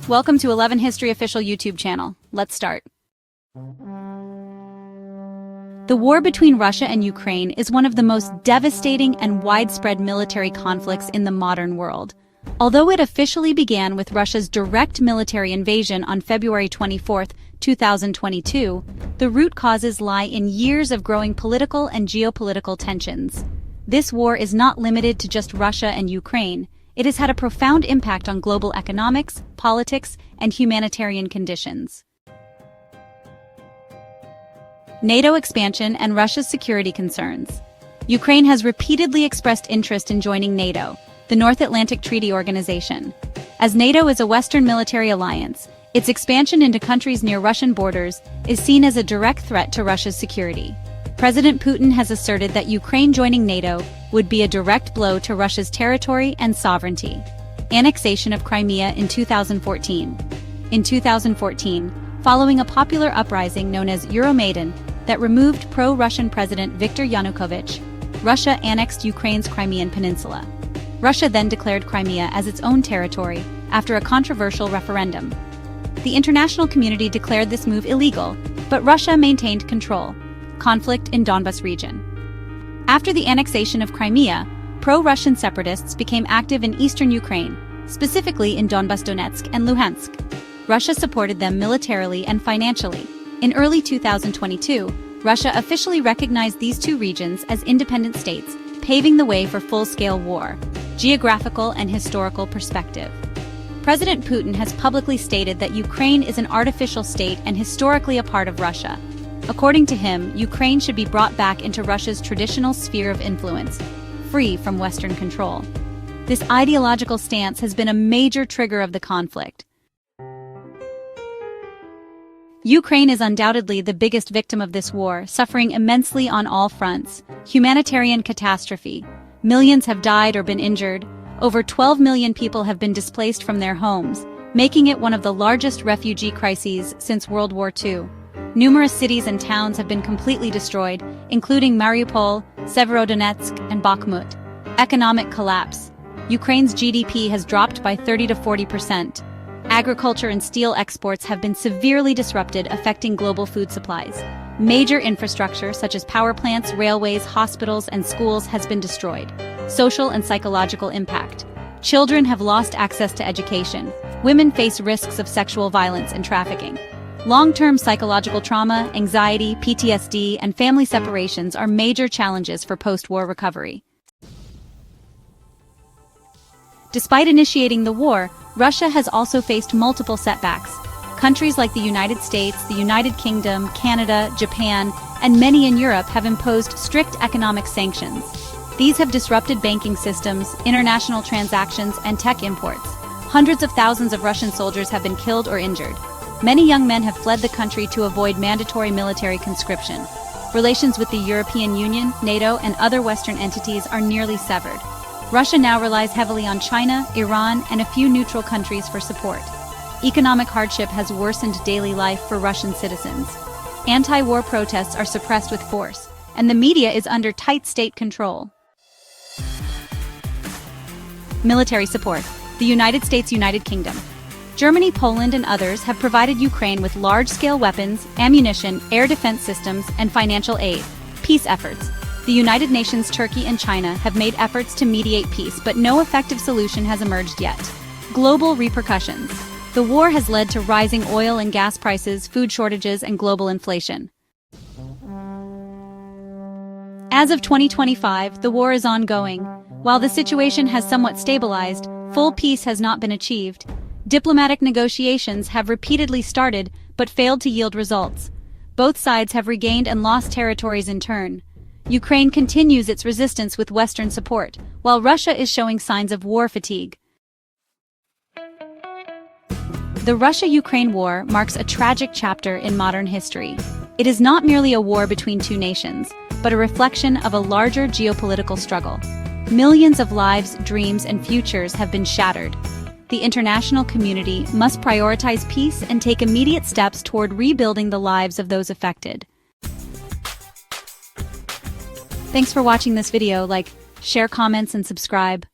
Welcome to 11 History Official YouTube channel. Let's start. The war between Russia and Ukraine is one of the most devastating and widespread military conflicts in the modern world. Although it officially began with Russia's direct military invasion on February 24, 2022, the root causes lie in years of growing political and geopolitical tensions. This war is not limited to just Russia and Ukraine. It has had a profound impact on global economics, politics, and humanitarian conditions. NATO expansion and Russia's security concerns. Ukraine has repeatedly expressed interest in joining NATO, the North Atlantic Treaty Organization. As NATO is a Western military alliance, its expansion into countries near Russian borders is seen as a direct threat to Russia's security. President Putin has asserted that Ukraine joining NATO would be a direct blow to Russia's territory and sovereignty. Annexation of Crimea in 2014. In 2014, following a popular uprising known as Euromaidan that removed pro-Russian President Viktor Yanukovych, Russia annexed Ukraine's Crimean Peninsula. Russia then declared Crimea as its own territory after a controversial referendum. The international community declared this move illegal, but Russia maintained control. Conflict in Donbas region. After the annexation of Crimea, pro-Russian separatists became active in eastern Ukraine, specifically in Donbas, Donetsk, and Luhansk. Russia supported them militarily and financially. In early 2022, Russia officially recognized these two regions as independent states, paving the way for full-scale war. Geographical and historical perspective. President Putin has publicly stated that Ukraine is an artificial state and historically a part of Russia. According to him, Ukraine should be brought back into Russia's traditional sphere of influence, free from Western control. This ideological stance has been a major trigger of the conflict. Ukraine is undoubtedly the biggest victim of this war, suffering immensely on all fronts. Humanitarian catastrophe. Millions have died or been injured. Over 12 million people have been displaced from their homes, making it one of the largest refugee crises since World War II. Numerous cities and towns have been completely destroyed, including Mariupol, Severodonetsk, and Bakhmut. Economic collapse. Ukraine's GDP has dropped by 30 to 40%. Agriculture and steel exports have been severely disrupted, affecting global food supplies. Major infrastructure such as power plants, railways, hospitals, and schools has been destroyed. Social and psychological impact. Children have lost access to education. Women face risks of sexual violence and trafficking. Long-term psychological trauma, anxiety, PTSD, and family separations are major challenges for post-war recovery. Despite initiating the war, Russia has also faced multiple setbacks. Countries like the United States, the United Kingdom, Canada, Japan, and many in Europe have imposed strict economic sanctions. These have disrupted banking systems, international transactions, and tech imports. Hundreds of thousands of Russian soldiers have been killed or injured. Many young men have fled the country to avoid mandatory military conscription. Relations with the European Union, NATO, and other Western entities are nearly severed. Russia now relies heavily on China, Iran, and a few neutral countries for support. Economic hardship has worsened daily life for Russian citizens. Anti-war protests are suppressed with force, and the media is under tight state control. Military support. The United States, United Kingdom. Germany, Poland, and others have provided Ukraine with large-scale weapons, ammunition, air defense systems, and financial aid. Peace efforts. The United Nations, Turkey, and China have made efforts to mediate peace, but no effective solution has emerged yet. Global repercussions. The war has led to rising oil and gas prices, food shortages, and global inflation. As of 2025, the war is ongoing. While the situation has somewhat stabilized, full peace has not been achieved. Diplomatic negotiations have repeatedly started but failed to yield results. Both sides have regained and lost territories in turn. Ukraine continues its resistance with Western support, while Russia is showing signs of war fatigue. The Russia-Ukraine war marks a tragic chapter in modern history. It is not merely a war between two nations, but a reflection of a larger geopolitical struggle. Millions of lives, dreams, and futures have been shattered. The international community must prioritize peace and take immediate steps toward rebuilding the lives of those affected. Thanks for watching this video. Like, share, comments, and subscribe.